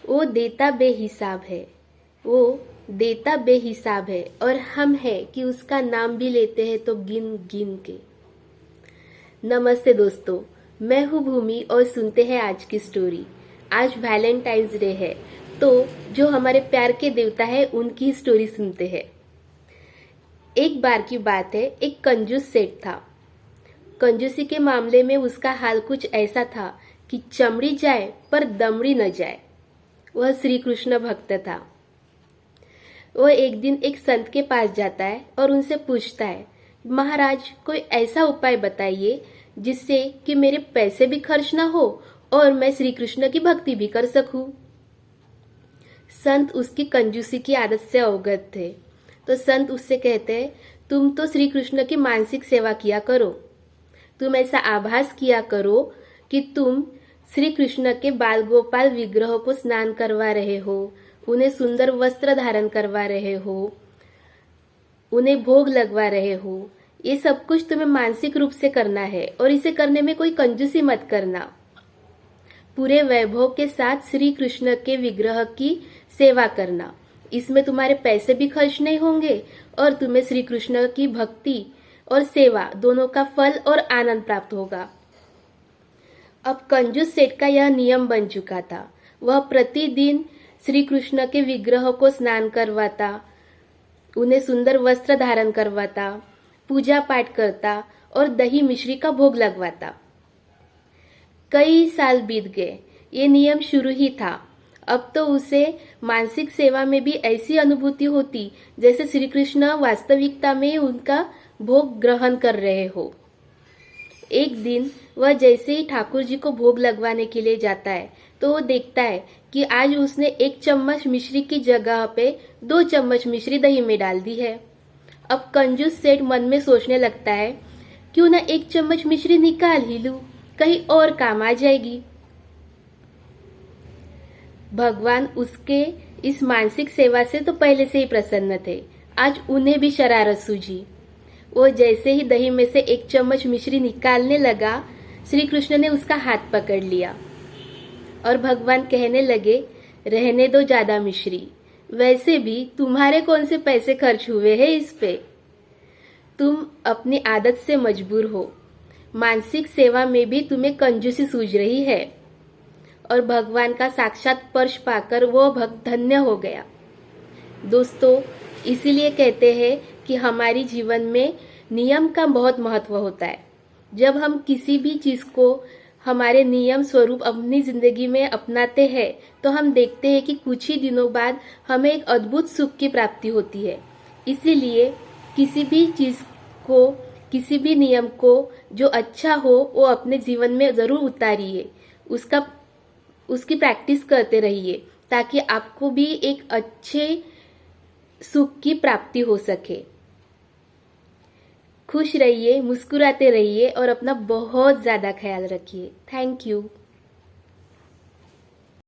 वो देता बेहिसाब है, वो देता बेहिसाब है, और हम है कि उसका नाम भी लेते हैं तो गिन गिन के। नमस्ते दोस्तों, मैं हूँ भूमि और सुनते हैं आज की स्टोरी। आज वैलेंटाइंस डे है, तो जो हमारे प्यार के देवता है उनकी स्टोरी सुनते हैं। एक बार की बात है, एक कंजूस सेठ था। कंजूसी के मामले में उसका हाल कुछ ऐसा था कि चमड़ी जाए पर दमड़ी न जाए। वह श्री कृष्ण भक्त था। वह एक दिन एक संत के पास जाता है और उनसे पूछता है, महाराज कोई ऐसा उपाय बताइए जिससे कि मेरे पैसे भी खर्च ना हो और मैं श्री कृष्ण की भक्ति भी कर सकूं। संत उसकी कंजूसी की आदत से अवगत थे, तो संत उससे कहते हैं, तुम तो श्री कृष्ण की मानसिक सेवा किया करो। तुम ऐसा आभास किया करो कि तुम श्री कृष्ण के बाल गोपाल विग्रह को स्नान करवा रहे हो, उन्हें सुंदर वस्त्र धारण करवा रहे हो, उन्हें भोग लगवा रहे हो। ये सब कुछ तुम्हें मानसिक रूप से करना है और इसे करने में कोई कंजूसी मत करना। पूरे वैभव के साथ श्री कृष्ण के विग्रह की सेवा करना। इसमें तुम्हारे पैसे भी खर्च नहीं होंगे और तुम्हें श्री कृष्ण की भक्ति और सेवा दोनों का फल और आनंद प्राप्त होगा। अब कंजूस सेठ का यह नियम बन चुका था। वह प्रतिदिन श्री कृष्ण के विग्रह को स्नान करवाता, उन्हें सुंदर वस्त्र धारण करवाता, पूजा पाठ करता और दही मिश्री का भोग लगवाता। कई साल बीत गए, ये नियम शुरू ही था। अब तो उसे मानसिक सेवा में भी ऐसी अनुभूति होती जैसे श्री कृष्ण वास्तविकता में उनका भोग ग्रहण कर रहे हो। एक दिन वह जैसे ही ठाकुर जी को भोग लगवाने के लिए जाता है तो वो देखता है कि आज उसने 1 चम्मच मिश्री की जगह पे 2 चम्मच मिश्री दही में डाल दी है। अब कंजूस सेठ मन में सोचने लगता है, क्यों ना 1 चम्मच मिश्री निकाल ही लूं, कहीं और काम आ जाएगी। भगवान उसके इस मानसिक सेवा से तो पहले से ही प्रसन्न थे। आज उन्हें भी शरारत सूझी। वो जैसे ही दही में से 1 चम्मच मिश्री निकालने लगा, श्री कृष्ण ने उसका हाथ पकड़ लिया और भगवान कहने लगे, रहने दो ज्यादा मिश्री, वैसे भी तुम्हारे कौन से पैसे खर्च हुए हैं इस पे। तुम अपनी आदत से मजबूर हो। मानसिक सेवा में भी तुम्हें कंजूसी सूझ रही है। और भगवान का साक्षात स्पर्श पाकर वो भक्त धन्य हो गया। दोस्तों, इसीलिए कहते हैं कि हमारी जीवन में नियम का बहुत महत्व होता है। जब हम किसी भी चीज को हमारे नियम स्वरूप अपनी जिंदगी में अपनाते हैं तो हम देखते हैं कि कुछ ही दिनों बाद हमें एक अद्भुत सुख की प्राप्ति होती है। इसीलिए किसी भी चीज को, किसी भी नियम को जो अच्छा हो वो अपने जीवन में जरूर उतारिए, उसकी प्रैक्टिस करते रहिए ताकि आपको भी एक अच्छे सुख की प्राप्ति हो सके। खुश रहिए, मुस्कुराते रहिए और अपना बहुत ज्यादा ख्याल रखिए। Thank you.